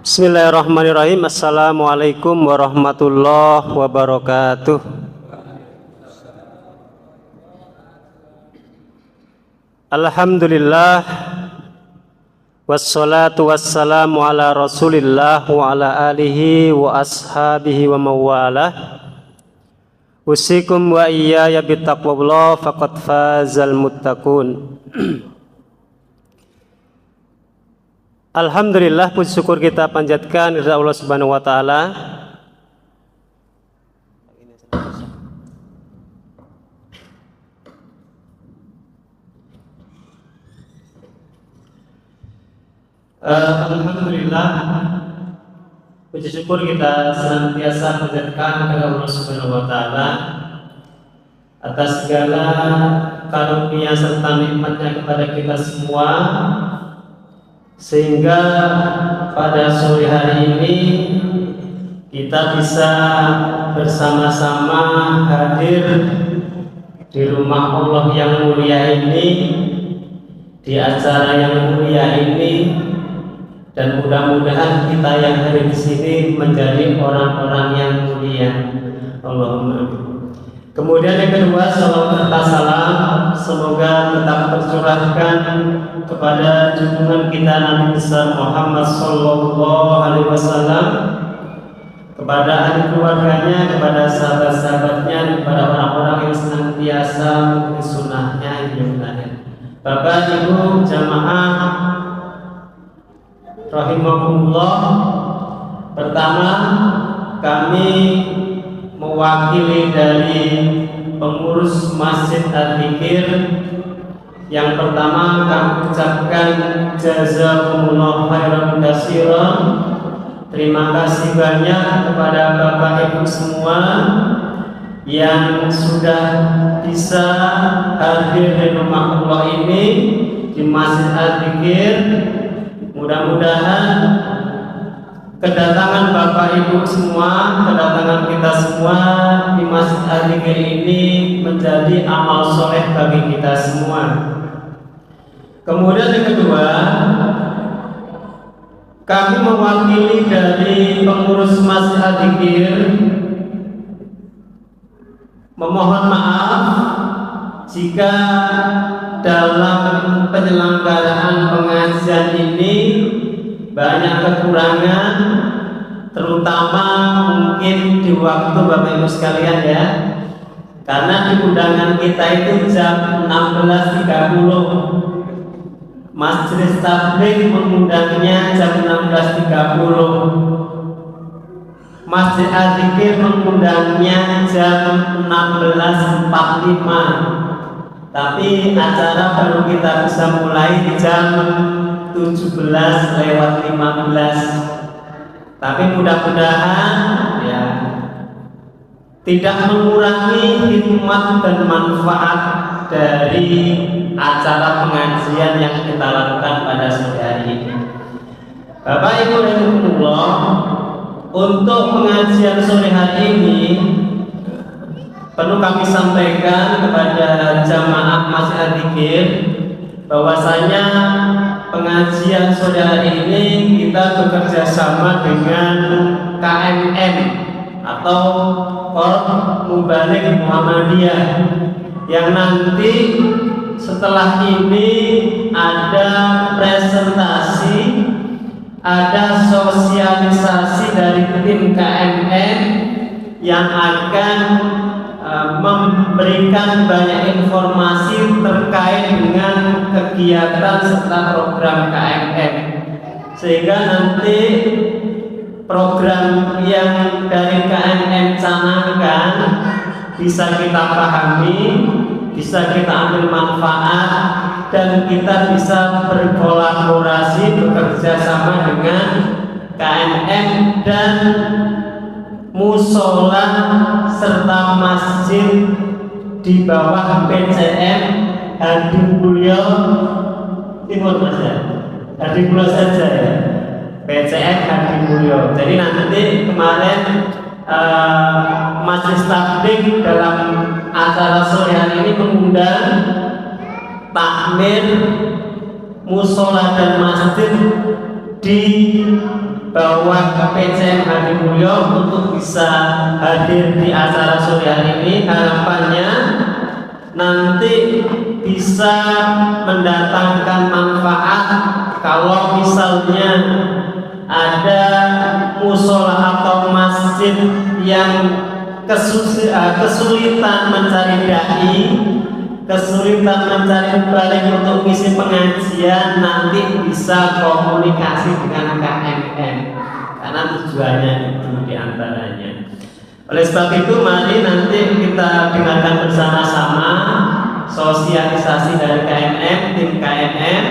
Bismillahirrahmanirrahim. Assalamualaikum warahmatullahi wabarakatuh. Alhamdulillah, wassalatu wassalamu ala rasulillah wa ala alihi wa ashabihi wa mawalah. Usikum wa iyaya bittaqwallah faqad fazal muttaqun. Alhamdulillah, puji syukur kita panjatkan kepada Allah Subhanahu wa taala. Alhamdulillah, puji syukur kita senantiasa panjatkan kepada Allah Subhanahu wa taala atas segala karunia serta nikmatnya kepada kita semua, sehingga pada sore hari ini kita bisa bersama-sama hadir di rumah Allah yang mulia ini, di acara yang mulia ini, dan mudah-mudahan kita yang hadir di sini menjadi orang-orang yang mulia. Allahumma amin. Kemudian yang kedua, salawat serta salam semoga tetap tercurahkan kepada junjungan kita Nabi besar Muhammad sallallahu alaihi wasallam, kepada ahli keluarganya, kepada sahabat-sahabatnya, kepada orang-orang yang senantiasa mengikuti sunnahnya hingga akhir. Bapak Ibu jamaah rahimakumullah, pertama kami mewakili dari pengurus Masjid Al-Dzikir. Yang pertama kami ucapkan jazakumullah khairan katsiran. Terima kasih banyak kepada Bapak Ibu semua yang sudah bisa hadir di rumah Allah ini, di Masjid Al-Dzikir. Mudah-mudahan kedatangan Bapak Ibu semua, kedatangan kita semua di Masjid Al-Dzikir ini menjadi amal soleh bagi kita semua. Kemudian yang kedua, kami mewakili dari pengurus Masjid Al-Dzikir memohon maaf jika dalam penyelenggaraan pengajian ini banyak kekurangan, terutama mungkin di waktu Bapak Ibu sekalian ya, karena di undangan kita itu jam 16.30, Majelis Tabligh mengundangnya jam 16.30, Masjid Al-Dzikir mengundangnya jam 16.45, tapi acara baru kita bisa mulai di jam 17:15. Tapi mudah-mudahan ya tidak mengurangi hikmat dan manfaat dari acara pengajian yang kita lakukan pada sore hari ini. Bapak Ibu rahimakumullah, untuk pengajian sore hari ini perlu kami sampaikan kepada jamaah Masjid Al-Dzikir bahwasanya pengajian sore hari ini kita bekerja sama dengan KMM atau Korps Mubaligh Muhammadiyah, yang nanti setelah ini ada presentasi, ada sosialisasi dari tim KMM yang akan memberikan banyak informasi terkait dengan kegiatan serta program KMM, sehingga nanti program yang dari KMM canangkan bisa kita pahami, bisa kita ambil manfaat, dan kita bisa berkolaborasi, bekerja sama dengan KMM dan musola serta masjid di bawah PCM Hadimulyo Timur saja, Hadimulyo saja ya, PCM Hadimulyo. Jadi nanti kemarin Majelis Tabligh dalam acara sore hari ini mengundang takmir musola dan masjid dibawa ke PCM Hadi Mulyo untuk bisa hadir di acara sore hari ini. Harapannya nanti bisa mendatangkan manfaat. Kalau misalnya ada musola atau masjid yang kesulitan mencari dai, kesulitan mencari balik untuk misi pengajian, nanti bisa komunikasi dengan KMM karena tujuannya itu diantaranya. Oleh sebab itu mari nanti kita dengarkan bersama-sama sosialisasi dari KMM, tim KMM.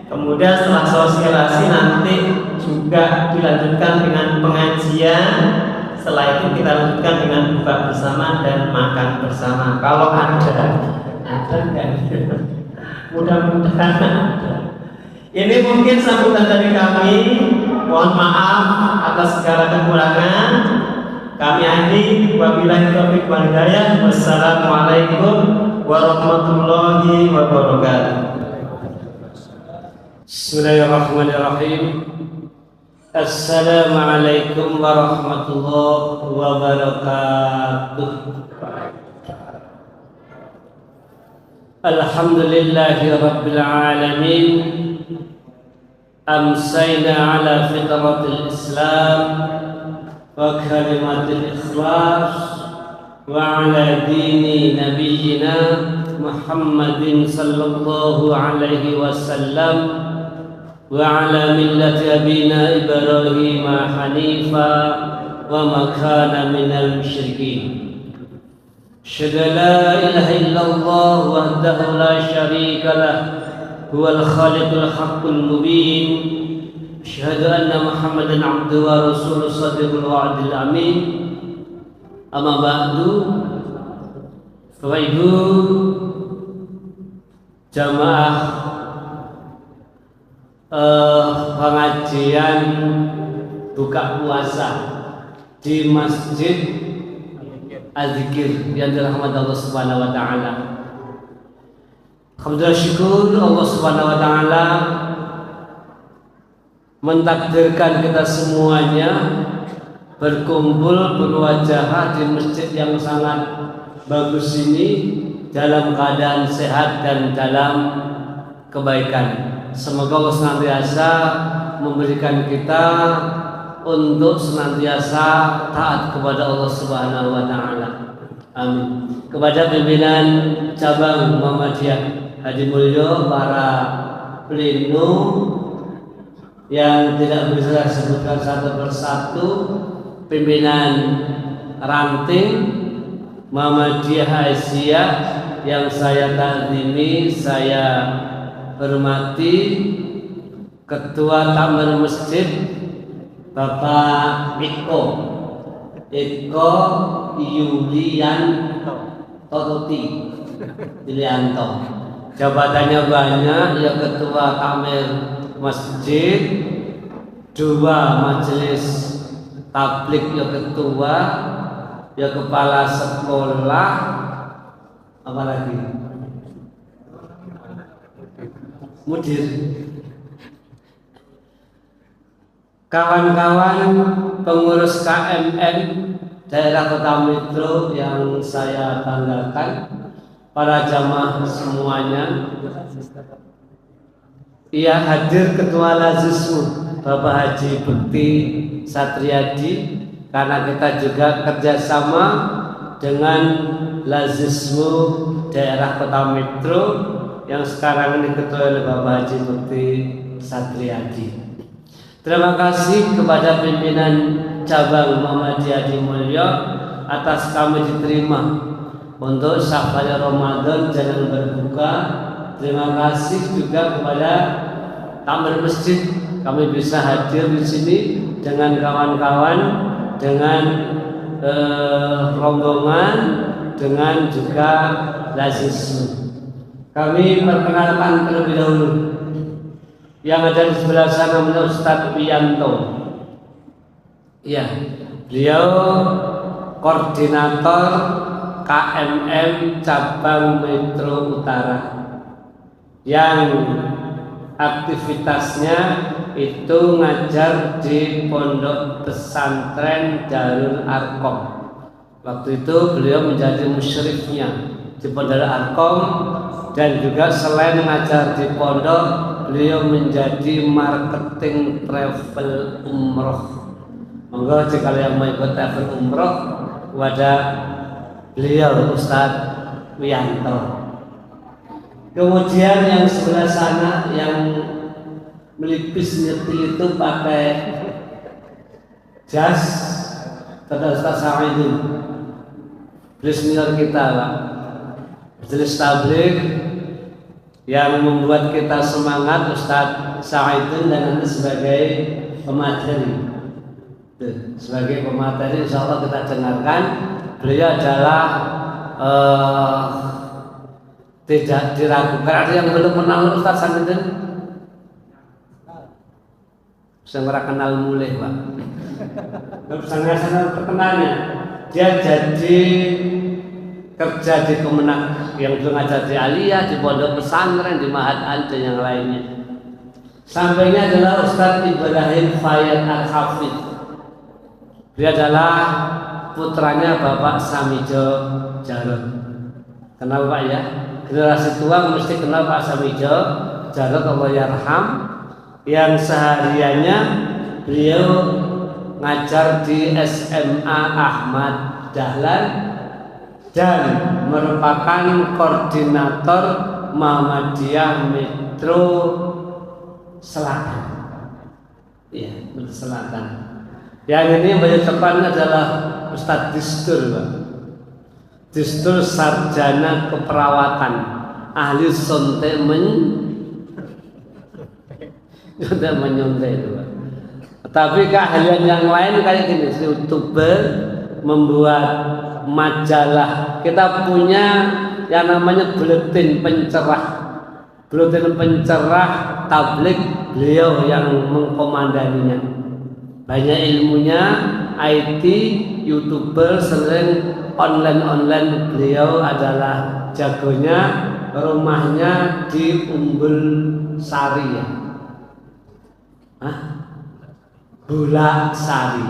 Kemudian setelah sosialisasi nanti juga dilanjutkan dengan pengajian. Setelah itu kita lanjutkan dengan buka bersama dan makan bersama. Kalau ada kan? Mudah-mudahan ada. Ini mungkin sambutan dari kami. Mohon maaf atas segala kekurangan. Kami akhiri. Wabillahi taufiq wal hidayah. Wassalamualaikum warahmatullahi wabarakatuh. Bismillahirrahmanirrahim. Assalamualaikum warahmatullahi wabarakatuh. Alhamdulillahi rabbil alamin. Amsayna ala fitratil Islam wa kalimatil ikhlas wa ala dini nabiyyina Muhammadin sallallahu alaihi wasallam wa ala millati abina Ibrahim hanifa wa ma kana minal musyrikin. Asyhadu la ilaha illallah wahdahu la syarika lah huwal khaliqul haqqul mubin. Asyhadu anna Muhammadan abduhu wa rasuluhu shadiqul wa'dil amin. Amma ba'du. Bapak Ibu jamaah pengajian buka puasa di Masjid Az-Zikir yang dirahmati Allah Subhanahu wa taala. Alhamdulillah, syukur Allah Subhanahu wa taala mentakdirkan kita semuanya berkumpul berwajah di masjid yang sangat bagus ini dalam keadaan sehat dan dalam kebaikan. Semoga Allah senantiasa memberikan kita untuk senantiasa taat kepada Allah Subhanahu wa taala. Amin. Kepada pimpinan cabang Muhammadiyah Hadi Mulyo, para pleno yang tidak bisa disebutkan satu persatu, pimpinan ranting Muhammadiyah Aisyah yang saya takdimi, saya hormati, Ketua Tamir Masjid Bapak Eko Yulian Tototi Yulianto. Jabatannya banyak, ya Ketua Tamir Masjid, 2 majelis tablik, ya Ketua, ya Kepala Sekolah, apa lagi? Mudir. Kawan-kawan pengurus KMM daerah Kota Metro yang saya banggakan, para jamaah semuanya. Ia hadir Ketua Lazismu Bapak Haji Bekti Satriadi, karena kita juga kerjasama dengan Lazismu daerah Kota Metro yang sekarang ini diketuai oleh Bapak Haji Bekti Satriadi. Terima kasih kepada pimpinan cabang Muhammadiyah Hadi Mulyo atas kami diterima untuk syafal Ramadan jalan berbuka. Terima kasih juga kepada Tamir Masjid, kami bisa hadir di sini dengan kawan-kawan, dengan rombongan, dengan juga lazismu. Kami perkenalkan terlebih dahulu. Yang ada di sebelah sana adalah Ustaz Wiyanto. Ya, beliau koordinator KMM cabang Metro Utara yang aktivitasnya itu ngajar di Pondok Pesantren Darul Arkom. Waktu itu beliau menjadi musyrifnya di Pondok Arkom, dan juga selain mengajar di pondok, beliau menjadi marketing travel umroh. Monggo jika yang mau ikut travel umroh kepada beliau Ustadz Wianto. Kemudian yang sebelah sana yang melipis nyetil itu pakai jas, pada Ustadz Sa'idun, beliau senior kita Pak, majelis tabligh yang membuat kita semangat. Ustadz Sa'idun dan nanti sebagai pemateri. Sebagai pemateri insya Allah kita dengarkan. Beliau adalah tidak diragukan. Ada yang belum kenal Ustadz Sa'idun? Saya kenal mulai Pak. Sangat terkenalnya. Dia jadi kerja di Kemenak, yang belum ngajar di Aliyah, di Pondok Pesantren, di Mahat Al dan yang lainnya. Sampainya adalah Ustadz Ibrahim Fayyad Al-Hafidh. Dia adalah putranya Bapak Samijo Jarot. Kenal Pak ya? Generasi tua mesti kenal Pak Samijo Jarot, Allah yarham, yang sehariannya beliau ngajar di SMA Ahmad Dahlan dan merupakan koordinator Muhammadiyah Metro Selatan. Iya, Metro Selatan. Yang ini beliau depannya adalah Ustadz Distur, Pak. Distur sarjana keperawatan, ahli menyontek itu, Pak. Tapi keahlian yang lain kayak gini, YouTuber, membuat majalah. Kita punya yang namanya buletin pencerah tabligh, beliau yang mengkomandaninya. Banyak ilmunya, IT, YouTuber, sering online, beliau adalah jagonya. Rumahnya di Umbul Sari ya. Bulak Sari.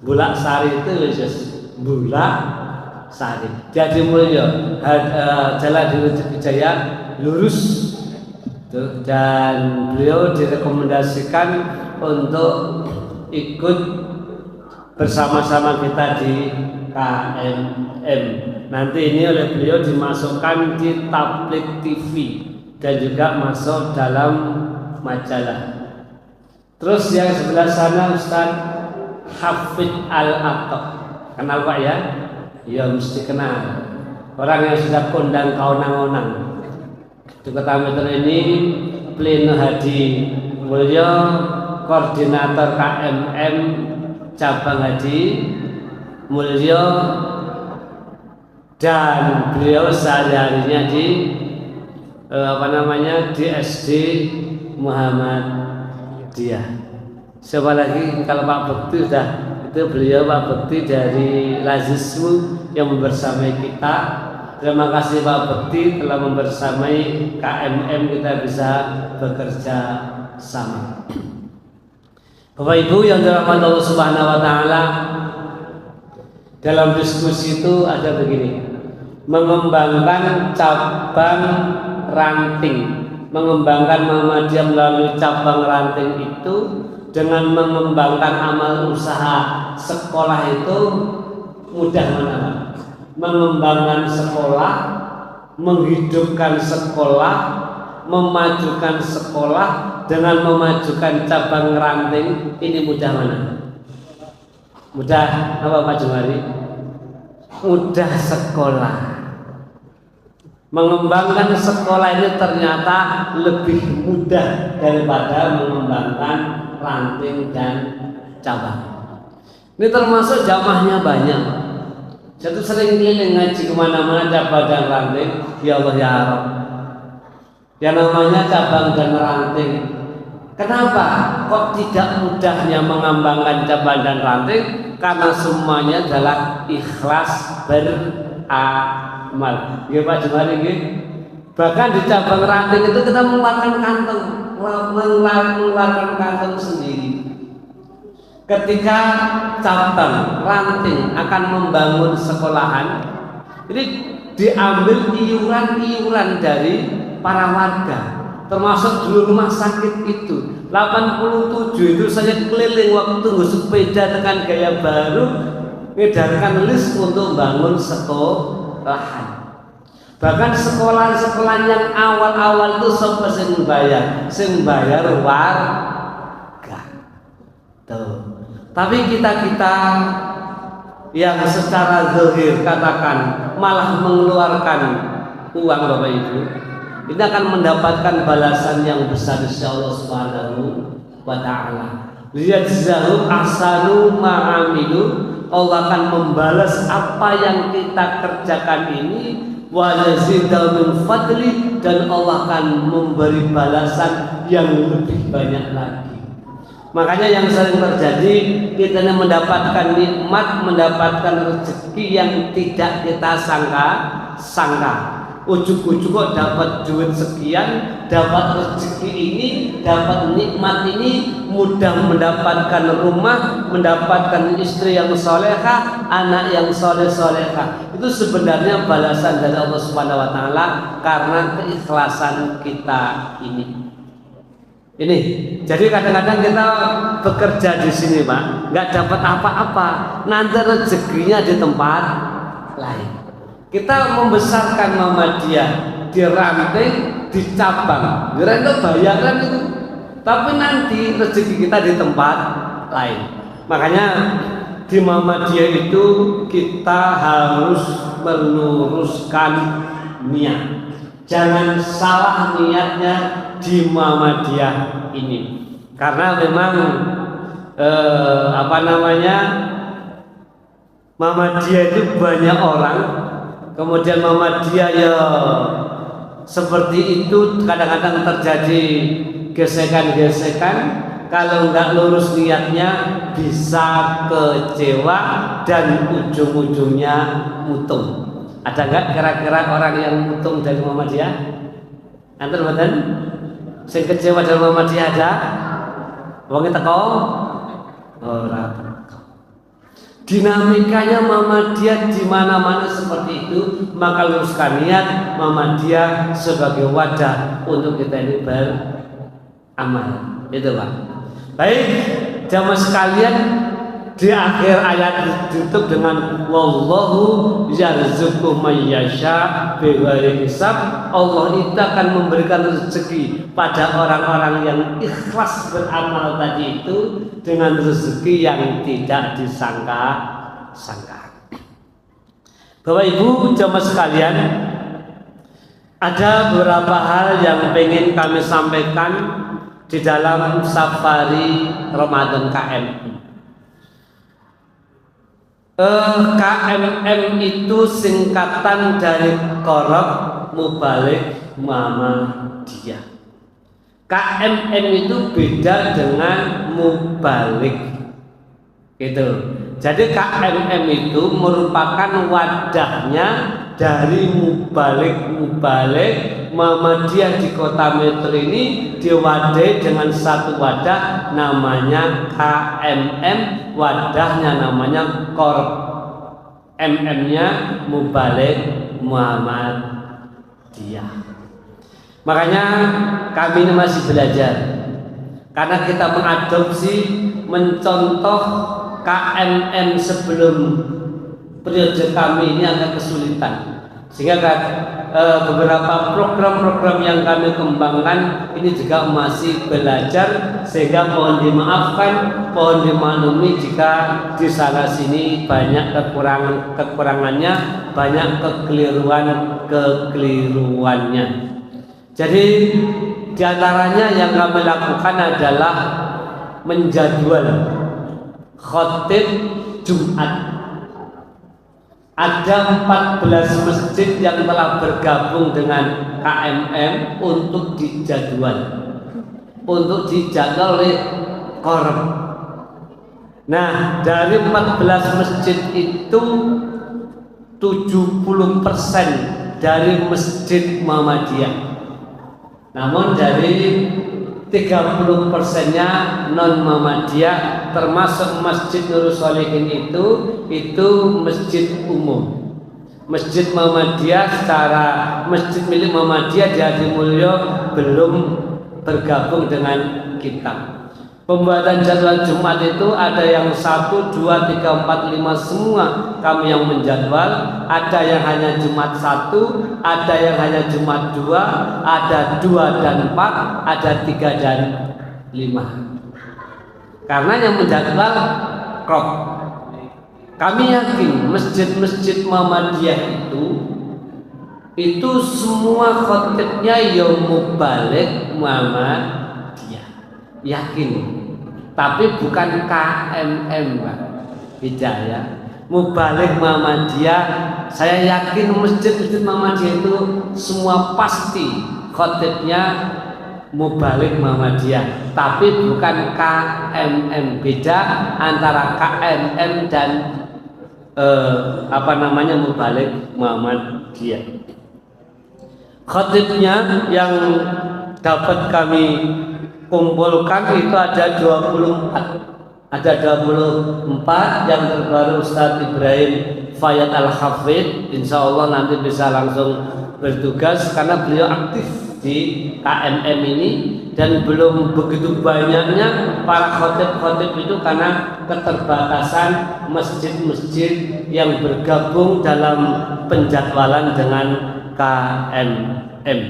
Bulak Sari itu Yesus. Bulak Sari. Jadi Mulyo, Jalan Wijaya lurus. Tuh, dan beliau direkomendasikan untuk ikut bersama-sama kita di KMM. Nanti ini oleh beliau dimasukkan di Tabligh TV dan juga masuk dalam majalah. Terus yang sebelah sana Ustadz Hafidh Al-Atok. Kenal Pak ya? Ya mesti kenal. Orang yang sudah kondang kaunang-onang. Di Kota Metro ini Pleno Hadi Mulyo, koordinator KMM Cabang Hadi Mulyo, dan beliau sehari-harinya di di SD Muhammadiyah. Siapa lagi kalau Pak Bekti sudah, itu beliau Pak Bekti dari Lazismu yang membersamai kita. Terima kasih Pak Bekti telah membersamai KMM, kita bisa bekerja sama. Bapak Ibu yang dirahmati Allah Subhanahu wa taala, dalam diskusi itu ada begini: mengembangkan cabang ranting, mengembangkan Muhammadiyah melalui cabang ranting itu dengan mengembangkan amal usaha sekolah itu mudah mana? Mengembangkan sekolah, menghidupkan sekolah, memajukan sekolah dengan memajukan cabang ranting, ini mudah mana? Mudah apa Pak Jumari? Mudah sekolah. Mengembangkan sekolah ini ternyata lebih mudah daripada mengembangkan ranting dan cabang. Ini termasuk jamaahnya banyak. Saya tuh sering keliling ngaji kemana-mana cabang dan ranting. Ya Allah ya Rabb. Yang namanya cabang dan ranting. Kenapa kok tidak mudahnya mengembangkan cabang dan ranting? Karena semuanya adalah ikhlas beramal. Ya Pak Jumari, bahkan di cabang ranting itu kita mengeluarkan kantong. mengeluarkan kantong sendiri. Ketika cabang ranting akan membangun sekolahan, ini diambil iuran-iuran dari para warga, termasuk dulu rumah sakit itu 87 itu saya keliling waktu tunggu sepeda dengan gaya baru ngedarkan list untuk bangun sekolahan. Bahkan sekolah-sekolah yang awal-awal itu sampai sing bayar warga. Tuh. Tapi kita yang secara zahir katakan malah mengeluarkan uang Bapak Ibu, ini akan mendapatkan balasan yang besar insyaallah Subhanahu wa taala. Liyajzahum ahsanu ma amilu, Allah akan membalas apa yang kita kerjakan ini, wa yazidahum min fadli, dan Allah akan memberi balasan yang lebih banyak lagi. Makanya yang sering terjadi, kita mendapatkan nikmat, mendapatkan rezeki yang tidak kita sangka. Ujuk-ujuk kok dapat duit sekian, dapat rezeki ini, dapat nikmat ini, mudah mendapatkan rumah, mendapatkan istri yang soleha, anak yang soleh-soleha. Itu sebenarnya balasan dari Allah Subhanahu wa taala karena keikhlasan kita ini. Ini, jadi kadang-kadang kita bekerja di sini, Pak, nggak dapat apa-apa, nanti rezekinya di tempat lain. Kita membesarkan Muhammadiyah di ranting, di cabang, itu bayaran itu, tapi nanti rezeki kita di tempat lain. Makanya di Muhammadiyah itu kita harus meluruskan niat. Jangan salah niatnya di Muhammadiyah ini, karena memang Muhammadiyah itu banyak orang, kemudian Muhammadiyah ya seperti itu kadang-kadang terjadi gesekan-gesekan. Kalau nggak lurus niatnya bisa kecewa dan ujung-ujungnya mutung. Ada nggak kira-kira orang yang mutung dari Muhammadiyah? Antar badan? Sing kecewa dari Muhammadiyah ada? Wong teko? Ora teko. Dinamikanya Muhammadiyah di mana-mana seperti itu, maka luruskan niat Muhammadiyah sebagai wadah untuk kita ini beramal. Itu Pak. Baik, jamaah sekalian, di akhir ayat ditutup dengan wallahu yarzuqu may yasha bighairi hisab. Allah itu akan memberikan rezeki pada orang-orang yang ikhlas beramal tadi itu dengan rezeki yang tidak disangka-sangka. Bapak Ibu jamaah sekalian, ada beberapa hal yang pengen kami sampaikan di dalam safari Ramadan KMI. KMM itu singkatan dari Korab Mubalik Muhammadiyah. KMM itu beda dengan Mubalik, gitu. Jadi KMM itu merupakan wadahnya dari Mubalik Muhammadiyah di Kota Metro ini diwadahi dengan satu wadah namanya KMM, wadahnya namanya Korab, MM-nya Mubalik Muhammadiyah. Makanya kami ini masih belajar, karena kita mengadopsi, mencontoh KMM sebelum periode kami ini agak kesulitan, sehingga beberapa program-program yang kami kembangkan ini juga masih belajar, sehingga mohon dimaafkan, mohon dimaklumi jika di sana sini banyak kekurangannya, banyak kekeliruannya. Jadi diantaranya yang kami lakukan adalah menjadwal khotib Jumat. Ada 14 masjid yang telah bergabung dengan KMM untuk dijadwal oleh Korab. Nah, dari 14 masjid itu 70% dari masjid Muhammadiyah. Namun dari 30%-nya non Muhammadiyah, termasuk Masjid Nurul Sholihin itu masjid umum. Masjid Muhammadiyah secara masjid milik Muhammadiyah di Hadimulyo belum bergabung dengan kita. Pembuatan jadwal Jumat itu ada yang 1, 2, 3, 4, 5 semua kami yang menjadwal. Ada yang hanya Jumat 1, ada yang hanya Jumat 2, ada 2 dan 4, ada 3 dan 5. Karena yang menjadwal krop. Kami yakin masjid-masjid Muhammadiyah itu semua khotibnya yang mubalik Muhammadiyah. Yakin. Tapi bukan KMM, Pak. Hidayah. Mubalik Muhammadiyah, saya yakin masjid-masjid Muhammadiyah itu semua pasti khotibnya mubalik Muhammadiyah, tapi bukan KMM. Beda antara KMM dan mubalik Muhammadiyah. Khotibnya yang dapat kami kumpulkan itu ada 24. Ada 24 yang terbaru Ustadz Ibrahim Fayyad Al-Hafidh. Insya Allah nanti bisa langsung bertugas karena beliau aktif di KMM ini, dan belum begitu banyaknya para khotib-khotib itu karena keterbatasan masjid-masjid yang bergabung dalam penjadwalan dengan KMM.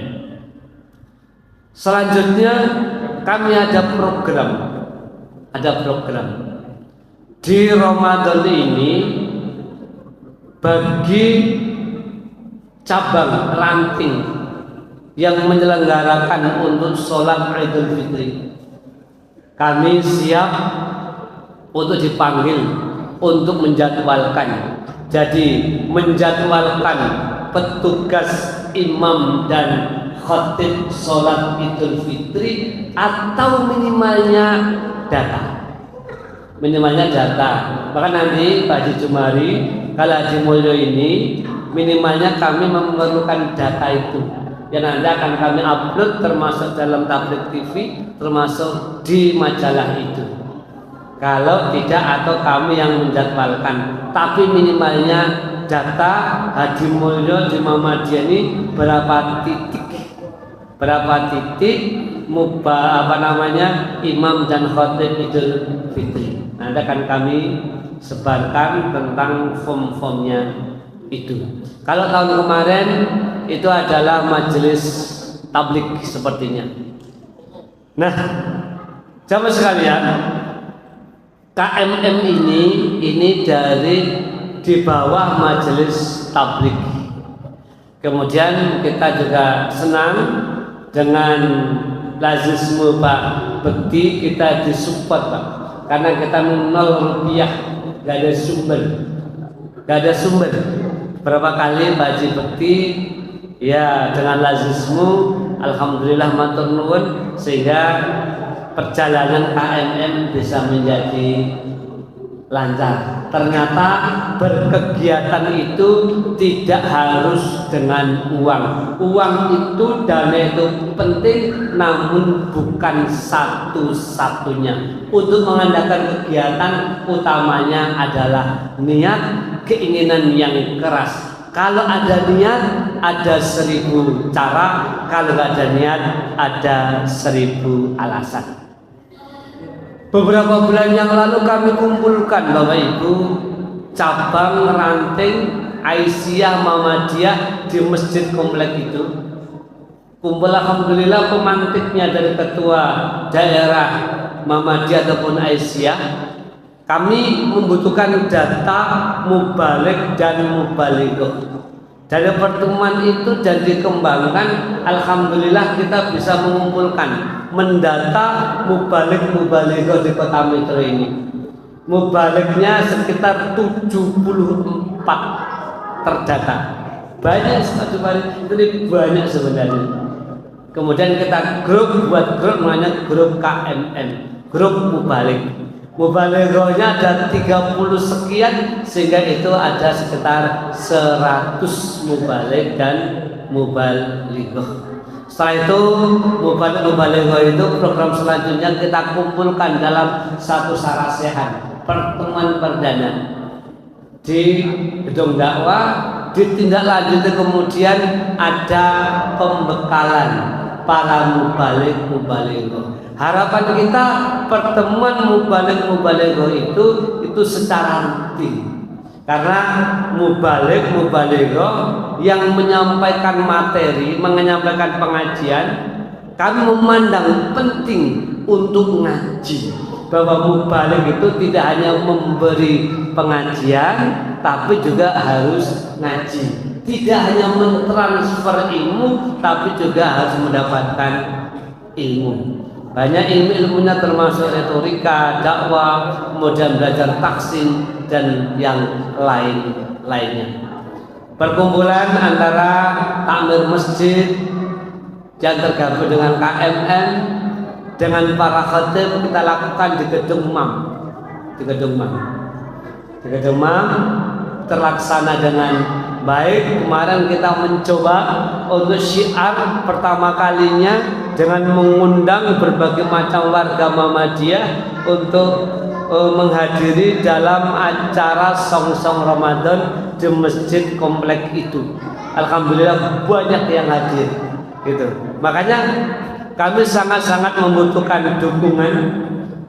Selanjutnya kami ada program di Ramadan ini bagi cabang ranting yang menyelenggarakan untuk sholat Idul Fitri. Kami siap untuk dipanggil untuk menjadwalkan. Jadi menjadwalkan petugas imam dan khatib sholat Idul Fitri, atau minimalnya data. Maka nanti Pak Haji Jumari kalau Haji Mulyo ini minimalnya kami memerlukan data itu yang nanti akan kami upload termasuk dalam tablet TV, termasuk di majalah itu. Kalau tidak, atau kami yang menjadwalkan, tapi minimalnya data Haji Mulyo di Muhammadiyah ini berapa titik imam dan khatib Idul Fitri. Nanti akan kami sebarkan tentang form-formnya itu. Kalau tahun kemarin itu adalah majelis tablik sepertinya. Nah, jamaah sekalian, KMM ini dari di bawah majelis tablik. Kemudian kita juga senang dengan lazisme Pak Bekti, kita disupport, Pak, karena kita 0 rupiah, gak ada sumber. Berapa kali Pak Haji Bekti ya dengan lazismu, alhamdulillah matur nuwun, sehingga perjalanan KMM bisa menjadi lancar. Ternyata berkegiatan itu tidak harus dengan uang. Uang itu, dana itu penting, namun bukan satu-satunya. Untuk mengadakan kegiatan utamanya adalah niat, keinginan yang keras. Kalau ada niat, ada 1000 cara. Kalau ada niat, ada 1000 alasan. Beberapa bulan yang lalu kami kumpulkan Bapak Ibu cabang ranting Aisyah Muhammadiyah di masjid komplek itu. Kumpul, alhamdulillah, pemantiknya dari ketua daerah Muhammadiyah ataupun Aisyah. Kami membutuhkan data mubalik dan mubalighah. Dari pertemuan itu dan dikembangkan, alhamdulillah kita bisa mengumpulkan, mendata mubalik-mubalighah di Kota Metro ini. Mubaliknya sekitar 74 terdata. Banyak sekali, ini banyak sebenarnya. Kemudian kita buat grup namanya grup KMM, grup mubalik. Mubalighahnya ada 30 sekian, sehingga itu ada sekitar 100 mubalik dan mubalighah. Setelah itu Mubaligh itu program selanjutnya kita kumpulkan dalam satu sarasehan, pertemuan perdana di gedung dakwah. Ditindaklanjuti kemudian ada pembekalan para mubaligh. Harapan kita pertemuan mubaligh itu secara rutin. Karena mubaligh yang menyampaikan materi, menyampaikan pengajian, kami memandang penting untuk ngaji. Bahwa mubaligh itu tidak hanya memberi pengajian, tapi juga harus ngaji. Tidak hanya mentransfer ilmu, tapi juga harus mendapatkan ilmu. Banyak ilmu-ilmunya termasuk retorika, dakwah, kemudian belajar taksin dan yang lainnya. Perkumpulan antara takmir masjid yang tergabung dengan KMM dengan para khatib kita lakukan di Gedung MAM. Di Gedung MAM terlaksana dengan baik. Kemarin kita mencoba untuk syiar pertama kalinya dengan mengundang berbagai macam warga Muhammadiyah untuk menghadiri dalam acara song-song Ramadan di masjid komplek itu. Alhamdulillah banyak yang hadir gitu. Makanya kami sangat-sangat membutuhkan dukungan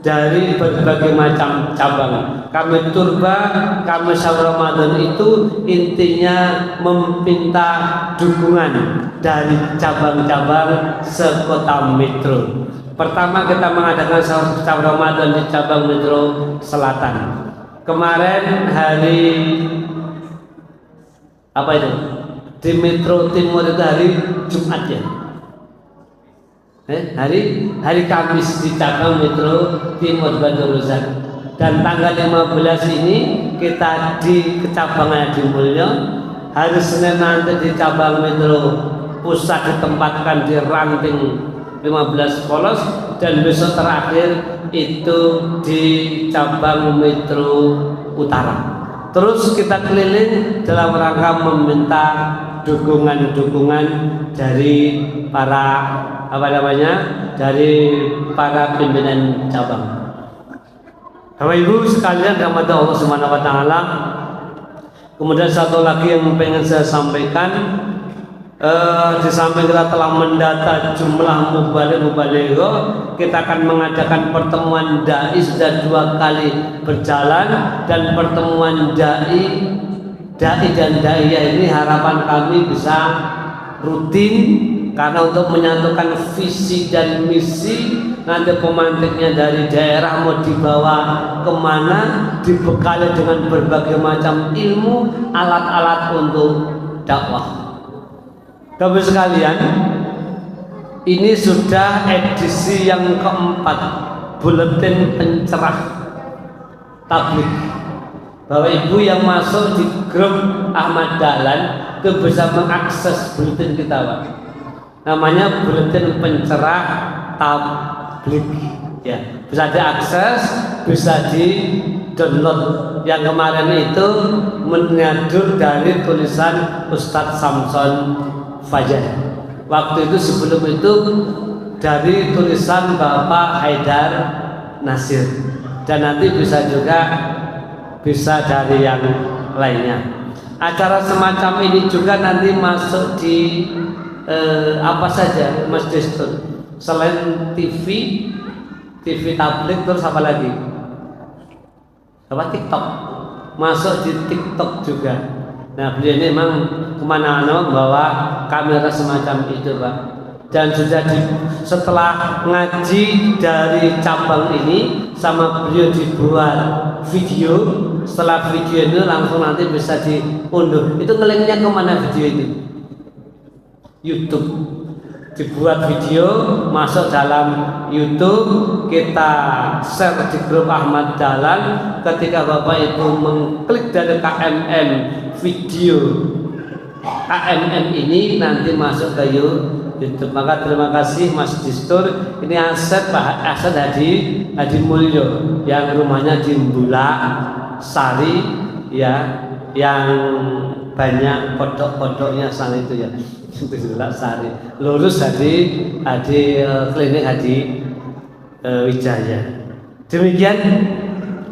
dari berbagai macam cabang. Kami Turba, kami Sahur Ramadan itu intinya meminta dukungan dari cabang-cabang sekota metro. Pertama kita mengadakan Sahur Ramadan di cabang metro Selatan. Kemarin hari apa itu? Di metro Timur itu hari Jumat ya. Hari Kamis di cabang metro Timur Bandung Rozak. Dan tanggal 15 ini kita di Kecabangan Adi Mulyo. Hari Senin nanti di cabang metro Pusat ditempatkan di Ranting 15 Polos, dan besok terakhir itu di cabang metro Utara. Terus kita keliling dalam rangka meminta dukungan dari para dari para pimpinan cabang. Bapak Ibu sekalian rahmat Allah Subhanahu wa taala. Kemudian satu lagi yang pengen saya sampaikan, di samping kita telah mendata jumlah mubaligh, kita akan mengadakan pertemuan dai sudah 2 kali berjalan, dan pertemuan dai dan daiyah ini harapan kami bisa rutin, karena untuk menyatukan visi dan misi. Nanti pemantiknya dari daerah mau dibawa kemana, dibekali dengan berbagai macam ilmu, alat-alat untuk dakwah. Bapak sekalian, ini sudah edisi yang keempat buletin pencerah tabligh. Bapak Ibu yang masuk di grup Ahmad Dahlan itu bisa mengakses buletin kita, Pak. Namanya buletin pencerah tabligh. Ya, bisa diakses, bisa di-download. Yang kemarin itu mengadur dari tulisan Ustadz Samson Fajar. Waktu itu sebelum itu dari tulisan Bapak Haidar Nasir, dan nanti bisa juga dari yang lainnya. Acara semacam ini juga nanti masuk di apa saja Mas Destur, selain TV tabligh, terus apa lagi? Apa TikTok? Masuk di TikTok juga. Nah, beliau ini memang kemana-mana bawa kamera semacam itu, Pak. Dan sudah setelah ngaji dari cabang ini sama beliau dibuat video. Setelah video itu langsung nanti bisa diunduh. Itu ngelinknya kemana video ini? YouTube. Dibuat video, masuk dalam YouTube, kita share di grup Ahmad Dahlan. Ketika Bapak Ibu mengklik dari KMM video KMM ini, nanti masuk ke YouTube. Maka terima kasih Mas Distur. Ini aset Pak Aset Hadi Mulyo yang rumahnya di Bulak Sari ya, yang banyak kodok-kodoknya sana itu ya. Sari lurus Hadi klinik Hadi Wijaya. Demikian.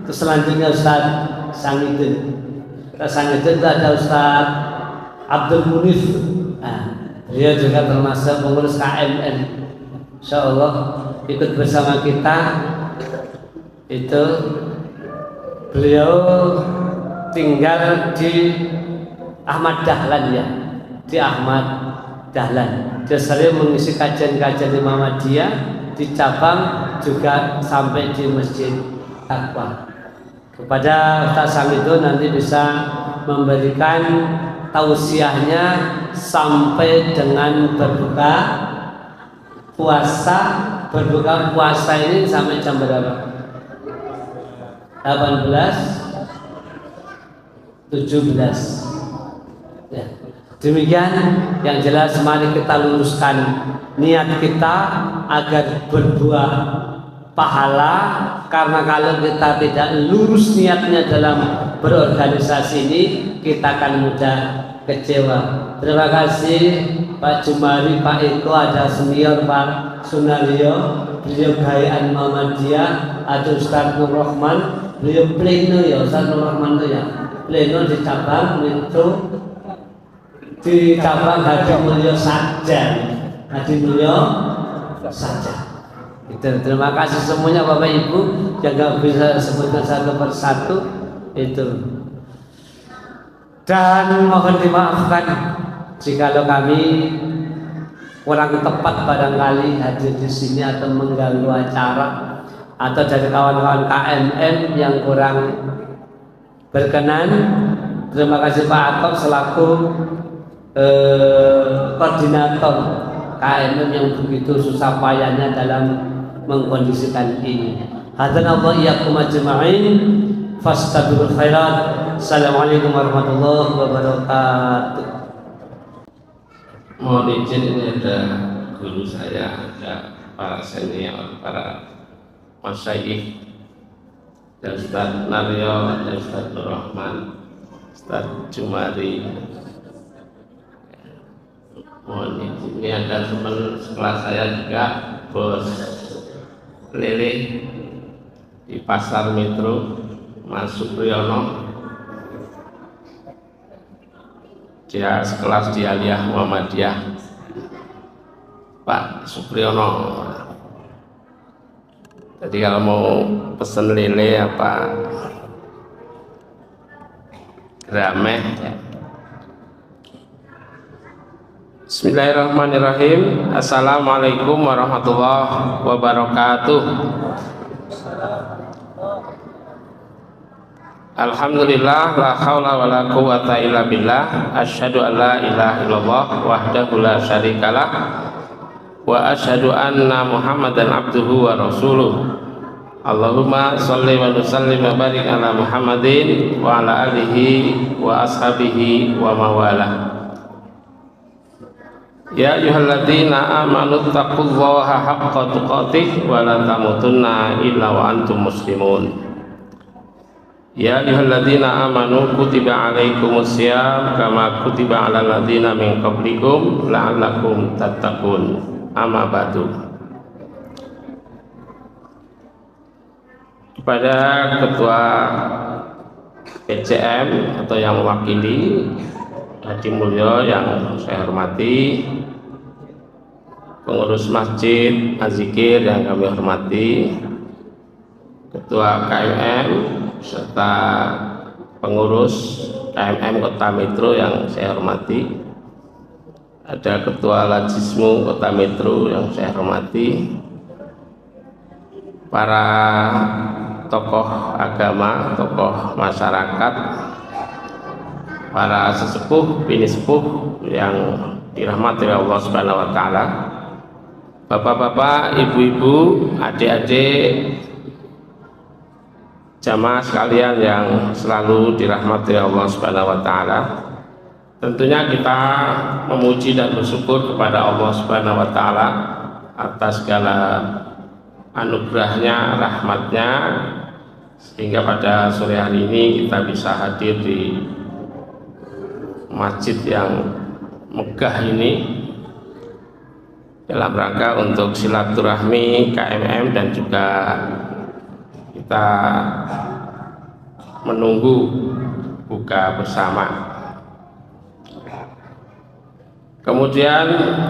Terus selanjutnya Ustaz Sangidin. Sangidin itu ada Ustaz Abdul Munif. Dia juga termasuk pengurus KMN. Insya Allah ikut bersama kita. Itu beliau tinggal di Ahmad Dahlan ya, di Ahmad Dahlan. Dia sering mengisi kajian-kajian di Muhammadiyah, di cabang juga sampai di Masjid Taqwa. Kepada Ustaz Sam itu nanti bisa memberikan tausiahnya sampai dengan berbuka puasa. Berbuka puasa ini sampai jam berapa? 18, 17 ya. Demikian yang jelas, mari kita luruskan niat kita agar berbuah pahala, karena kalau kita tidak lurus niatnya dalam berorganisasi ini, kita akan mudah kecewa. Terima kasih Pak Jumari, Pak Eko, ada senior Pak Sunario, beliau gayaan Muhammadiyah, ada Ustaz Nur Rahman, beliau pleno ya, Ustaz Nur Rahman itu ya, pleno di cabang itu, di cabang Hadi Mulyo saja, Hadi Mulyo saja. Terima kasih semuanya Bapak Ibu yang gak bisa sebutkan satu persatu itu. Dan mohon dimaafkan jikalau kami kurang tepat barangkali hadir di sini atau mengganggu acara, atau dari kawan-kawan KMM yang kurang berkenan. Terima kasih Pak Atok selaku koordinator KMM yang begitu susah payahnya dalam mengkondisikan ini. Hadanallahu iyyakum ajma'in. Fastabirul khairat. Assalamualaikum warahmatullahi wabarakatuh. Mohon izin, ini ada guru saya, ada para senior, para masyayikh, dan Ustaz Naryo, dan Ustaz Nur Rahman, Ustaz Jumari. Mohon izin, ini ada teman sekelas saya juga, Bos Lele di Pasar Metro, Mas Supriyono. Dia sekelas di Aliyah Muhammadiyah, Pak Supriyono. Jadi kalau mau pesen lele apa grameh ya. Bismillahirrahmanirrahim. Assalamualaikum warahmatullahi wabarakatuh. Alhamdulillah, la haula wa la quwwata illa billah. Asyhadu an la ilaha illallah wahdahu la syarikalah, wa asyhadu anna Muhammadan abduhu wa rasuluh. Allahumma sholli wa sallim wa barik ala Muhammadin wa ala alihi wa ashabihi wa mawalah. Ya ayyuhalladzina amanu taqullaha haqqa tuqatih wa la tamutunna illa wa antum muslimun. Ya ayyuhalladzina amanu kutiba alaikumusiyam kama kutiba alal ladzina min qablikum la'allakum tattaqun. Amma ba'du. Kepada Ketua PCM atau yang mewakili Hadi Mulyo yang saya hormati, pengurus Masjid Az-Zikir yang kami hormati, Ketua KMM serta pengurus KMM Kota Metro yang saya hormati, ada Ketua Lajismu Kota Metro yang saya hormati, para tokoh agama, tokoh masyarakat, para sesepuh, bini sepuh yang dirahmati Allah Subhanahu wa taala, bapak-bapak, ibu-ibu, adik-adik, jamaah sekalian yang selalu dirahmati Allah Subhanahu wa taala. Tentunya kita memuji dan bersyukur kepada Allah Subhanahu wa taala atas segala anugerahnya, rahmatnya, sehingga pada sore hari ini kita bisa hadir di masjid yang megah ini dalam rangka untuk silaturahmi KMM dan juga kita menunggu buka bersama. Kemudian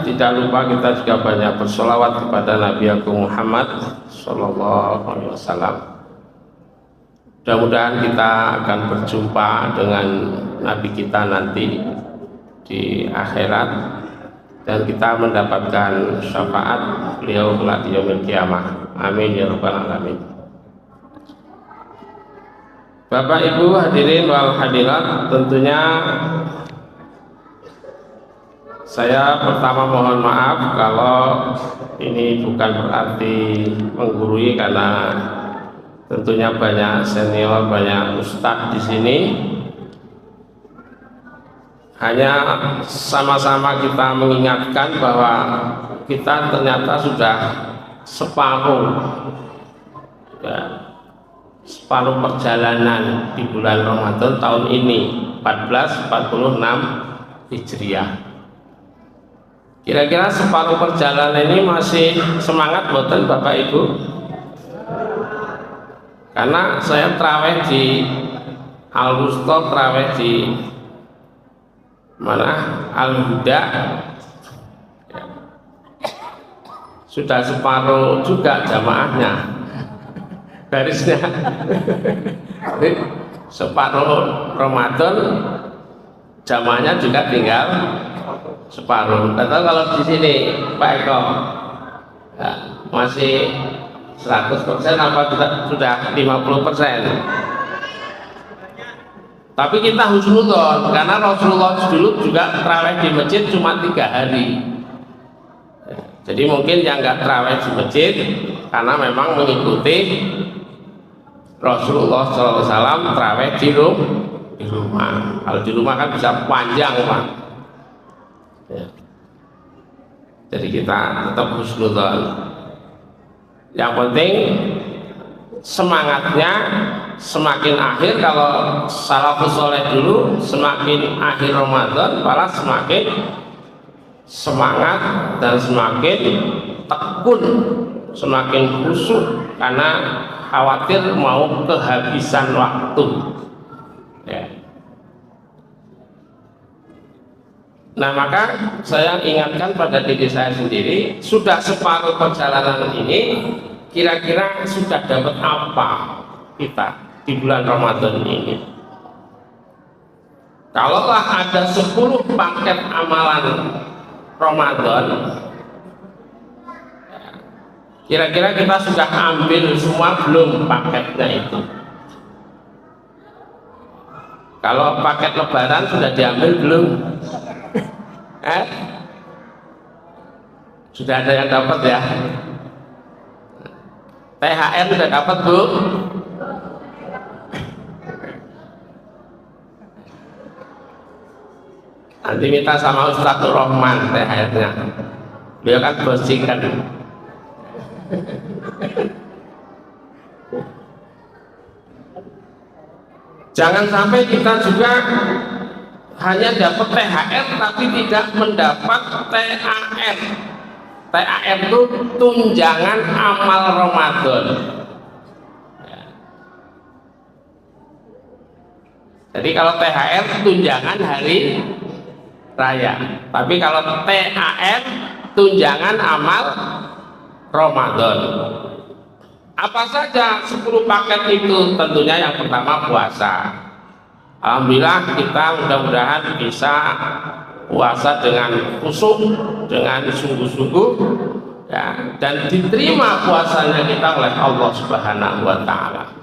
tidak lupa kita juga banyak bersolawat kepada Nabi Agung Muhammad Sallallahu Alaihi Wasallam. Mudah-mudahan kita akan berjumpa dengan Nabi kita nanti di akhirat dan kita mendapatkan syafaat beliau kelak di yaumil qiyamah. Amin ya rabbal alamin. Bapak Ibu hadirin wal hadirat, tentunya saya pertama mohon maaf kalau ini bukan berarti menggurui, karena tentunya banyak senior, banyak ustadz di sini. Hanya sama-sama kita mengingatkan bahwa kita ternyata sudah separuh perjalanan di bulan Ramadan tahun ini 1446 Hijriah. Kira-kira separuh perjalanan ini masih semangat boten Bapak Ibu? Karena saya terawih di Al-Wusta, terawih di mana Al-Huda, sudah separuh juga jamaahnya, garisnya. Separuh Ramadan jamaahnya juga tinggal separuh. Atau kalau di sini Pak Eko ya, masih 100% apa sudah 50%? Tapi kita husnudzon, karena Rasulullah dulu juga terawih di masjid cuma 3 hari. Jadi mungkin yang nggak terawih di masjid karena memang mengikuti Rasulullah SAW terawih di rumah. Kalau di rumah kan bisa panjang Pak. Ya. Jadi kita tetap husnudzon. Yang penting semangatnya semakin akhir. Kalau salafus soleh dulu semakin akhir Ramadan malah semakin semangat dan semakin tekun, semakin khusyuk, karena khawatir mau kehabisan waktu ya. Nah, maka saya ingatkan pada diri saya sendiri, sudah separuh perjalanan ini, kira-kira sudah dapat apa kita di bulan Ramadan ini? Kalaulah ada 10 paket amalan Ramadan, kira-kira kita sudah ambil semua belum paketnya itu? Kalau paket lebaran sudah diambil belum? Sudah ada yang dapat ya? THR sudah dapat Bu? Nanti minta sama Ustadz Rahman THR-nya. Beliau kan bosing kan. Jangan sampai kita juga hanya dapat THR tapi tidak mendapat TAR. TAR itu tunjangan amal Ramadan. Jadi kalau THR tunjangan hari raya, tapi kalau TAR tunjangan amal Ramadan. Apa saja 10 paket itu? Tentunya yang pertama puasa. Alhamdulillah kita mudah-mudahan bisa puasa dengan khusyuk, dengan sungguh-sungguh ya, dan diterima puasanya kita oleh Allah Subhanahu wa Ta'ala.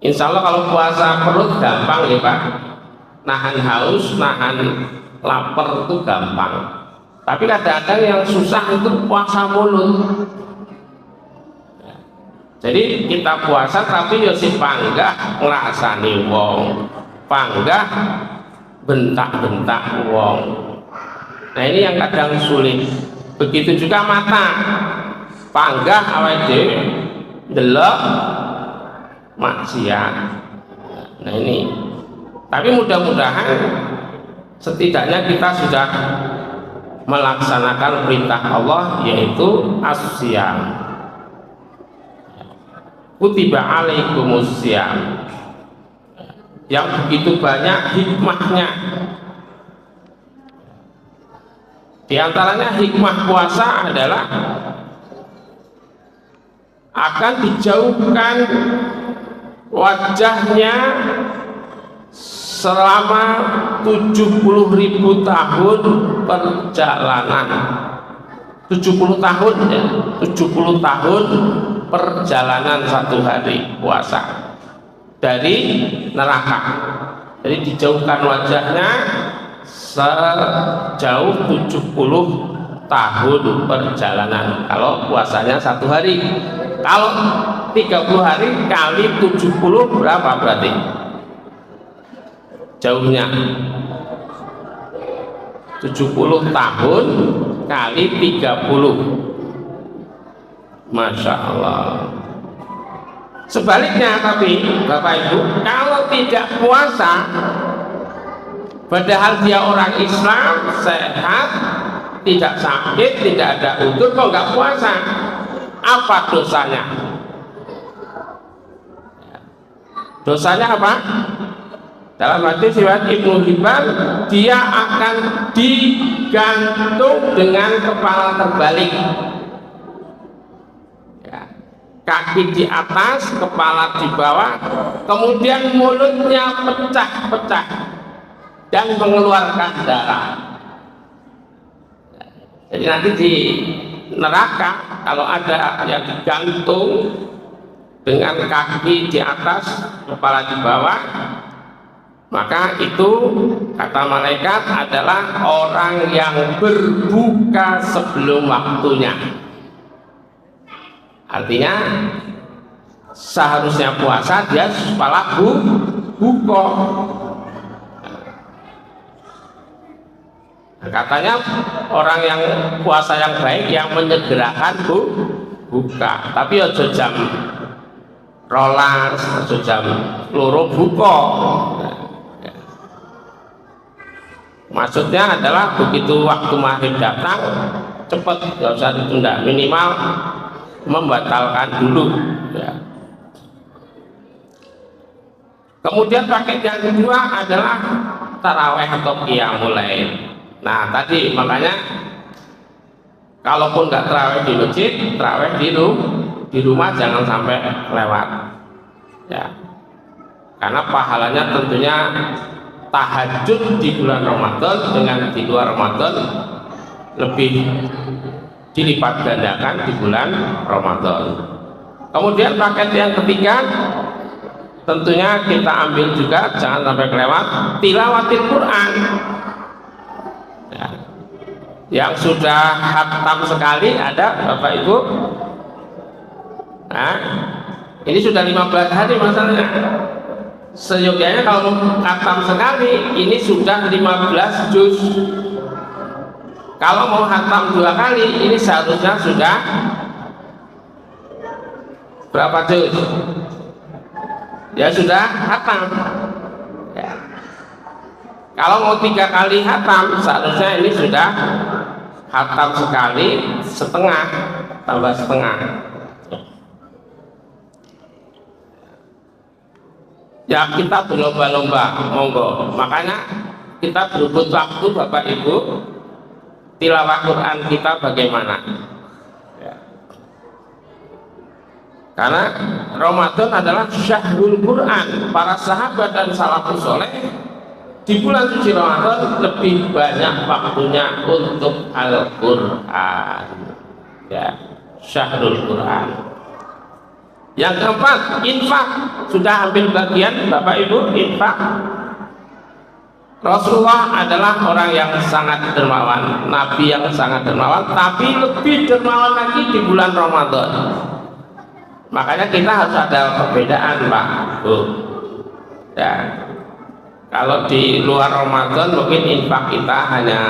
Insya Allah kalau puasa perut gampang ya Pak, nahan haus, nahan lapar itu gampang. Tapi kadang-kadang yang susah itu puasa mulut. Jadi kita puasa tapi ya si panggah ngrasani wong, panggah bentak-bentak wong. Nah ini yang kadang sulit. Begitu juga mata, panggah awake dhewe ndelok maksiat. Nah ini Tapi mudah-mudahan setidaknya kita sudah melaksanakan perintah Allah, yaitu as-siyam. Kutiba alaikumus siyam, yang begitu banyak hikmahnya. Di antaranya hikmah puasa adalah akan dijauhkan wajahnya selama 70.000 tahun perjalanan. 70 tahun ya, 70 tahun perjalanan satu hari puasa dari neraka. Jadi dijauhkan wajahnya sejauh 70 tahun perjalanan kalau puasanya satu hari. Kalau 30 hari kali 70 berapa berarti jauhnya? 70 tahun kali 30. Masya Allah. Sebaliknya tapi Bapak Ibu, kalau tidak puasa padahal dia orang Islam, sehat, tidak sakit, tidak ada udur, kok nggak puasa, apa dosanya? Dosanya apa? Dalam hadis riwayat Ibnu Hibban, dia akan digantung dengan kepala terbalik, ya, kaki di atas, kepala di bawah, kemudian mulutnya pecah-pecah dan mengeluarkan darah. Jadi nanti di neraka kalau ada yang digantung dengan kaki di atas, kepala di bawah, maka itu kata malaikat adalah orang yang berbuka sebelum waktunya. Artinya seharusnya puasa, dia malah buka. Katanya orang yang puasa yang baik yang menyegerakan buka, tapi ojo jam rolas, ojo jam loro buka. Maksudnya adalah begitu waktu maghrib datang cepat, nggak usah ditunda, minimal membatalkan dulu, ya. Kemudian paket yang kedua adalah taraweh atau qiyamul lail. Nah tadi makanya kalaupun nggak taraweh di masjid, taraweh di rumah jangan sampai lewat, ya, karena pahalanya tentunya tahajud di bulan Ramadan dengan di luar Ramadan lebih dilipat gandakan di bulan Ramadan. Kemudian paket yang ketiga tentunya kita ambil juga, jangan sampai kelewat, tilawatil Quran, ya. Yang sudah khatam sekali ada Bapak Ibu, nah, ini sudah 15 hari masalahnya. Seyogyanya kalau khatam sekali ini sudah 15 juz. Kalau mau khatam 2 kali ini seharusnya sudah berapa juz? Ya sudah khatam, ya. Kalau mau 3 kali khatam seharusnya ini sudah khatam sekali setengah tambah setengah. Ya kita berlomba-lomba, monggo. Makanya kita berebut waktu Bapak Ibu, tilawah Quran kita bagaimana, ya. Karena Ramadan adalah syahrul Quran. Para sahabat dan salafus soleh di bulan suci Ramadan lebih banyak waktunya untuk Al-Quran, ya, syahrul Quran. Yang keempat, infak. Sudah ambil bagian Bapak Ibu, infak. Rasulullah adalah orang yang sangat dermawan, Nabi yang sangat dermawan, tapi lebih dermawan lagi di bulan Ramadan. Makanya kita harus ada perbedaan, Pak Bu, ya. Kalau di luar Ramadan mungkin infak kita hanya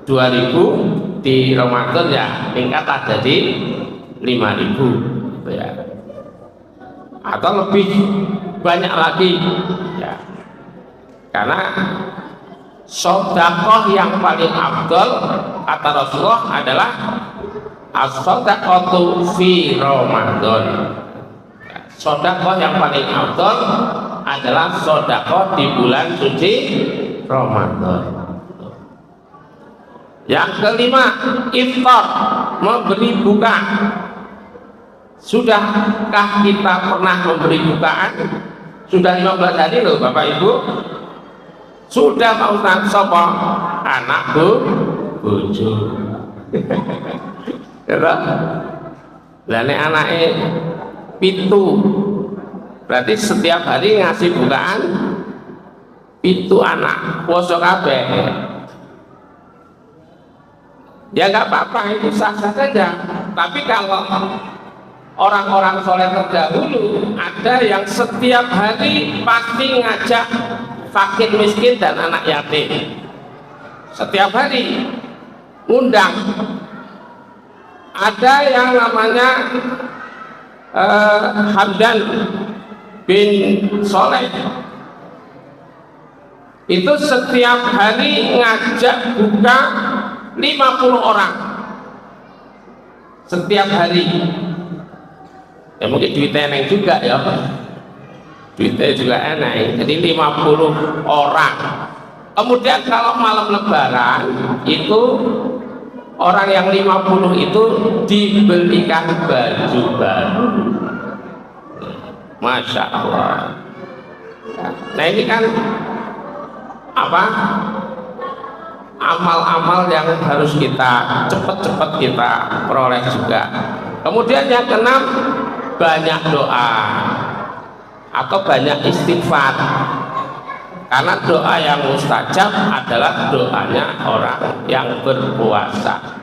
2.000, di Ramadan ya tingkat jadi 5.000, ya, atau lebih banyak lagi, ya. Karena sedekah yang paling afdal kata Rasulullah adalah as-shadaqatu fi Ramadan. Sedekah yang paling afdal adalah sedekah di bulan suci Ramadan. Yang kelima, iftar, memberi buka. Sudahkah kita pernah memberi bukaan? Sudah 15 hari loh Bapak Ibu. Sudah Pak Ustaz, sapa? Anak bojo. Lah nek anake 7, berarti setiap hari ngasih bukaan 7 anak, poso kabeh. Ya nggak apa-apa, itu sah-sah saja. Tapi kalau orang-orang soleh terdahulu ada yang setiap hari pasti ngajak fakir miskin dan anak yatim. Setiap hari undang. Ada yang namanya Hamdan bin Soleh, itu setiap hari ngajak buka 50 orang setiap hari. Ya mungkin duitnya eneng juga ya, duitnya juga enak, jadi 50 orang. Kemudian kalau malam lebaran itu orang yang 50 itu dibelikan baju baru. Masya Allah. Nah ini kan apa, amal-amal yang harus kita cepat-cepat kita peroleh juga. Kemudian yang keenam, banyak doa atau banyak istighfar, karena doa yang mustajab adalah doanya orang yang berpuasa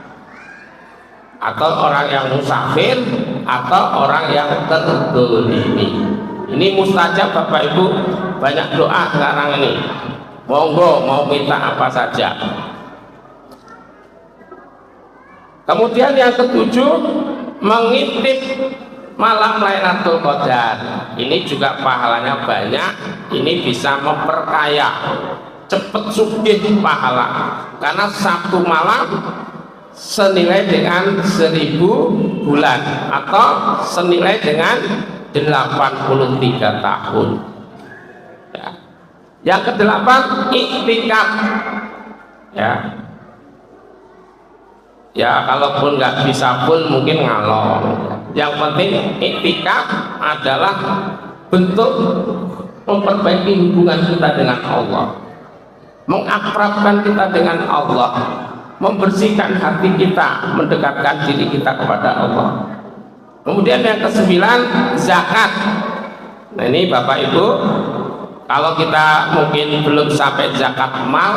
atau orang yang musafir atau orang yang terzalimi. Ini mustajab Bapak Ibu, banyak doa sekarang ini. Monggo mau minta apa saja. Kemudian yang ketujuh, mengintip malam Lailatul Qadar. Ini juga pahalanya banyak. Ini bisa memperkaya, cepet sugih pahala. Karena satu malam senilai dengan 1000 bulan atau senilai dengan 83 tahun. Ya. Yang kedelapan, iktikaf. Ya kalaupun nggak bisa pun mungkin ngalor. Yang penting iktikaf adalah bentuk memperbaiki hubungan kita dengan Allah, mengakrabkan kita dengan Allah, membersihkan hati kita, mendekatkan diri kita kepada Allah. Kemudian yang kesembilan, zakat. Nah ini Bapak Ibu, kalau kita mungkin belum sampai zakat mal,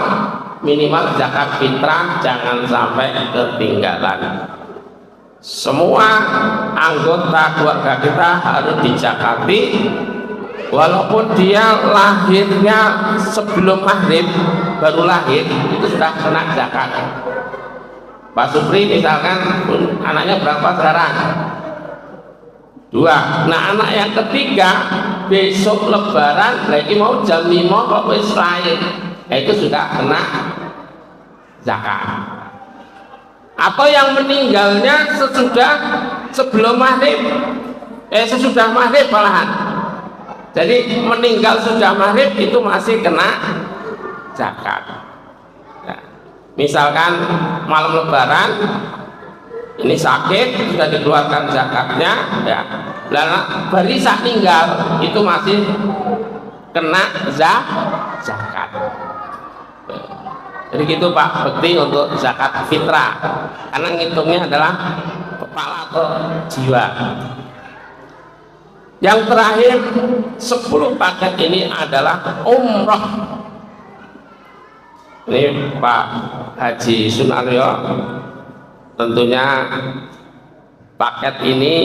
minimal zakat fitrah jangan sampai ketinggalan. Semua anggota keluarga kita harus dizakati, walaupun dia lahirnya sebelum maghrib, baru lahir itu sudah kena zakat. Pak Supri misalkan anaknya berapa sekarang? 2. Nah anak yang ketiga besok lebaran lagi mau jam 5 kok wis lahir, itu sudah kena zakat. Atau yang meninggalnya sebelum maghrib, sesudah maghrib malahan. Jadi meninggal sudah maghrib itu masih kena zakat. Ya. Misalkan malam lebaran ini sakit, sudah dikeluarkan zakatnya, ya. Lalu barisan tinggal itu masih kena zakat. Jadi gitu Pak Bekti untuk zakat fitrah, karena ngitungnya adalah kepala atau jiwa. Yang terakhir 10 paket ini adalah umroh. Ini Pak Haji Sunaryo, tentunya paket ini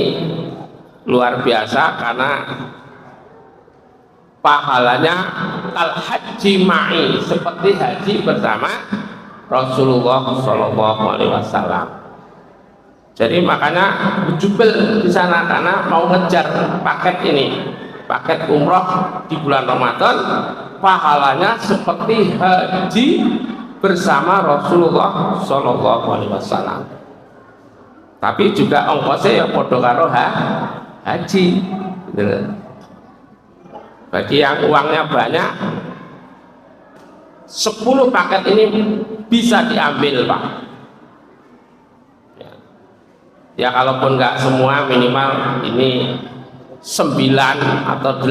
luar biasa karena pahalanya kal haji ma'i, seperti haji bersama Rasulullah SAW. Jadi makanya berjubel di sana karena mau ngejar paket ini. paket umroh di bulan Ramadan, pahalanya seperti haji bersama Rasulullah Shallallahu Alaihi Wasallam. Tapi juga ongkosnya ya podo karo haji. Bagi yang uangnya banyak, 10 paket ini bisa diambil, Pak. Ya kalaupun nggak semua, minimal ini 9 atau 8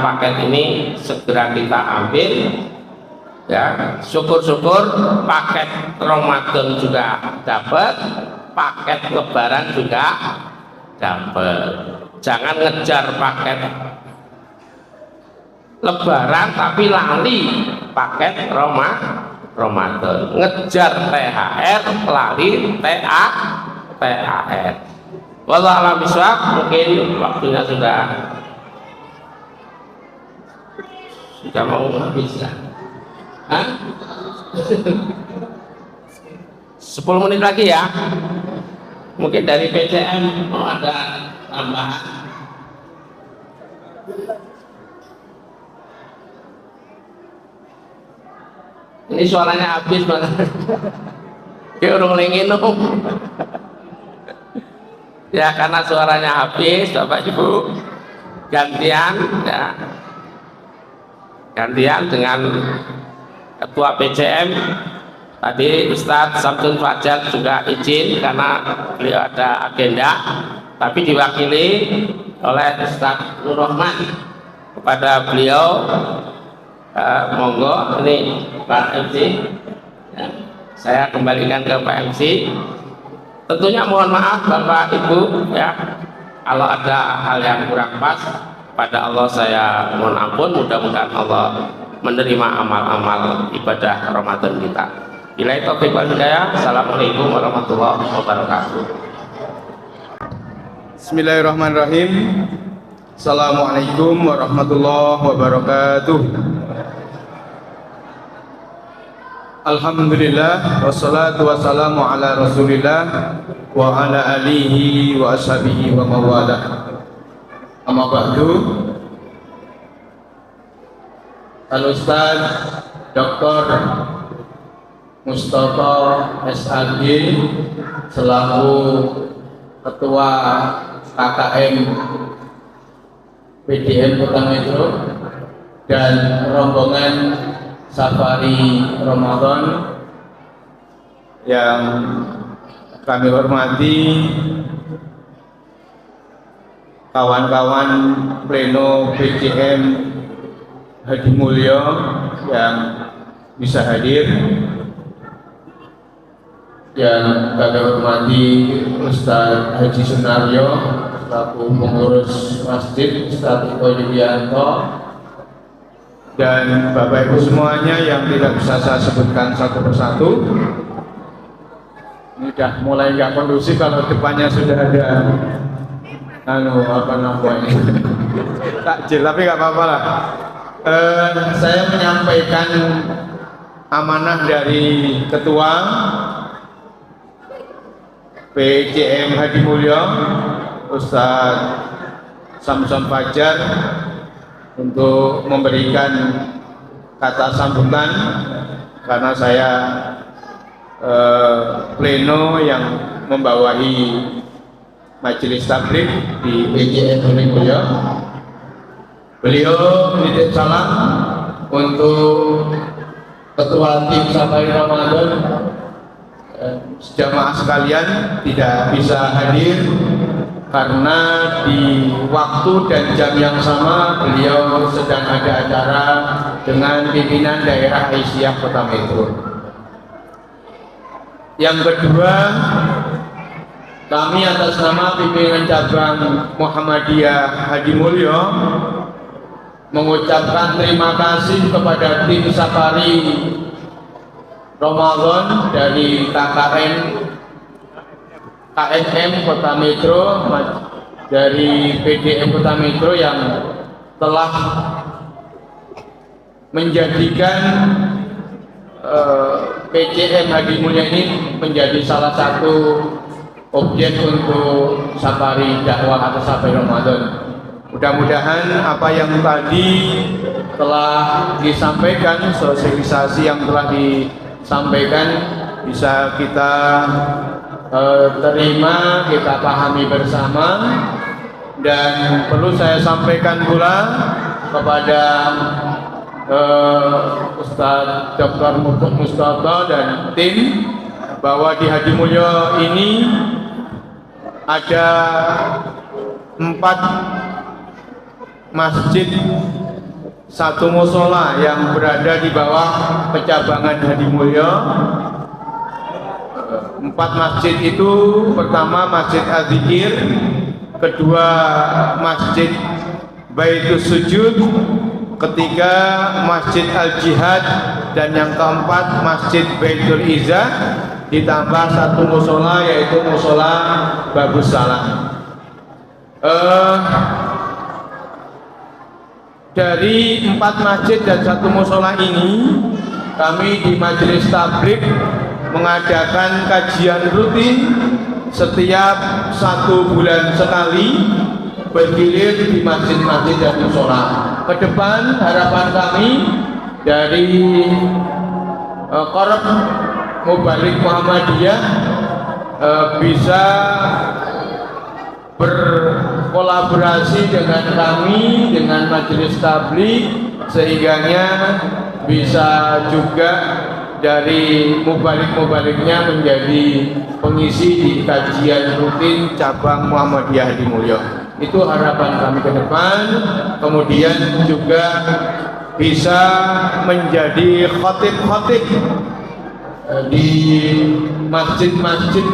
paket ini segera kita ambil. Ya, syukur-syukur paket Ramadan juga dapat, paket Lebaran juga dapat. Jangan ngejar paket Lebaran tapi lali paket Ramadan. Ngejar THR lali THR. Wallahu a'lam bishawab. Mungkin waktunya sudah mau habis ya. 10 menit lagi ya. Mungkin dari PCM mau ada tambahan. Ini suaranya habis banget. Kayak orang nginum. Ya karena suaranya habis, Bapak Ibu gantian ya. Gantian dengan Ketua PCM tadi Ustadz Samsun Fajar juga izin karena beliau ada agenda, tapi diwakili oleh Ustadz Nur Rahman. Kepada beliau monggo ini Pak MC ya, saya kembalikan ke Pak MC. Tentunya mohon maaf Bapak Ibu ya kalau ada hal yang kurang pas, pada Allah saya mohon ampun. Mudah-mudahan Allah menerima amal-amal ibadah Ramadan kita. Billahi taufiq wal hidayah. Assalamualaikum warahmatullahi wabarakatuh. Bismillahirrahmanirrahim. Assalamualaikum warahmatullahi wabarakatuh. Alhamdulillah wassalatu wassalamu ala Rasulillah wa ala alihi wa ashabihi wa mawalah. Amma ba'du. Al-Ustaz Dr. Mustafa SAG selaku Ketua KKM PDM Kota Metro dan rombongan Safari Ramadan yang kami hormati, kawan-kawan pleno PCM Hadi Mulyo yang bisa hadir, yang kami hormati Ustaz Haji Sunaryo selaku pengurus masjid, Ustaz Iko Yudianto, dan Bapak Ibu semuanya yang tidak bisa saya sebutkan satu persatu. Ini udah mulai nggak kondusif kalau depannya sudah ada apa namanya takjil, tapi nggak apa-apa lah. Saya menyampaikan amanah dari Ketua PCM Hadi Mulyo Ustaz Samsun Fajar untuk memberikan kata sambutan karena saya pleno yang membawahi majelis tabligh di PCM Hadi Mulyo. Beliau menitip salam untuk Ketua Tim Safari Ramadan, jamaah sekalian tidak bisa hadir karena di waktu dan jam yang sama beliau sedang ada acara dengan pimpinan daerah Aisyah Kota Metro. Yang kedua, kami atas nama pimpinan cabang Muhammadiyah Hadi Mulyo mengucapkan terima kasih kepada tim Safari Ramadan dari KNM Kota Metro, dari PDM Kota Metro yang telah menjadikan PCM Hadi Mulyo ini menjadi salah satu objek untuk safari dakwah atau safari Ramadan. Mudah-mudahan apa yang tadi telah disampaikan, sosialisasi yang telah disampaikan bisa kita terima, kita pahami bersama. Dan perlu saya sampaikan pula kepada Ustadz Dr. Murtuk Mustafa dan tim bahwa di Hadi Mulyo ini ada 4 masjid, 1 musola yang berada di bawah pecabangan Hadi Mulyo. 4 masjid itu, pertama Masjid Az-Zikir, kedua Masjid Baitus Sujud, ketiga Masjid Al-Jihad, dan yang keempat Masjid Baitul Izzah, ditambah 1 musola yaitu musola Babus Salam. Dari 4 masjid dan 1 musola ini, kami di Majelis Tabligh mengadakan kajian rutin setiap 1 bulan sekali, bergilir di masjid-masjid dan musola. Ke depan harapan kami dari Korab Mubalik Muhammadiyah bisa berkolaborasi dengan kami, dengan Majelis Tabligh, sehingganya bisa juga dari mubalik-mubaliknya menjadi pengisi di kajian rutin cabang Muhammadiyah Hadi Mulyo. Itu harapan kami ke depan. Kemudian juga bisa menjadi khotib-khotib di masjid-masjid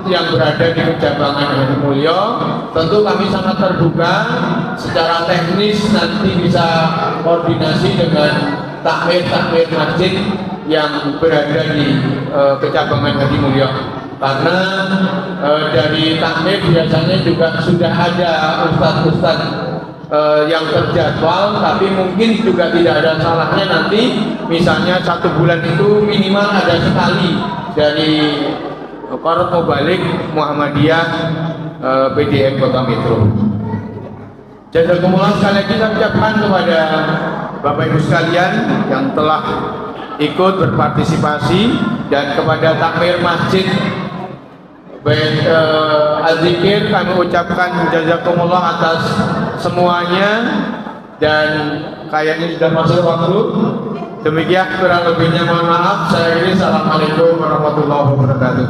yang berada di kecabangan Hadi Mulyo. Tentu kami sangat terbuka secara teknis, nanti bisa koordinasi dengan takmir-takmir masjid yang berada di kecabangan Hadi Mulyo, karena dari takmir biasanya juga sudah ada ustadz-ustadz yang terjadwal, tapi mungkin juga tidak ada salahnya nanti misalnya 1 bulan itu minimal ada sekali dari Korab Mubalik Muhammadiyah PDM Kota Metro. Jazakumullah, sekali lagi saya ucapkan kepada Bapak Ibu sekalian yang telah ikut berpartisipasi, dan kepada takmir masjid baik Az-Zikir kami ucapkan jazakumullah atas semuanya. Dan kayaknya sudah masuk waktu. Demikian, kurang lebihnya mohon maaf. Saya ini, assalamualaikum warahmatullahi wabarakatuh.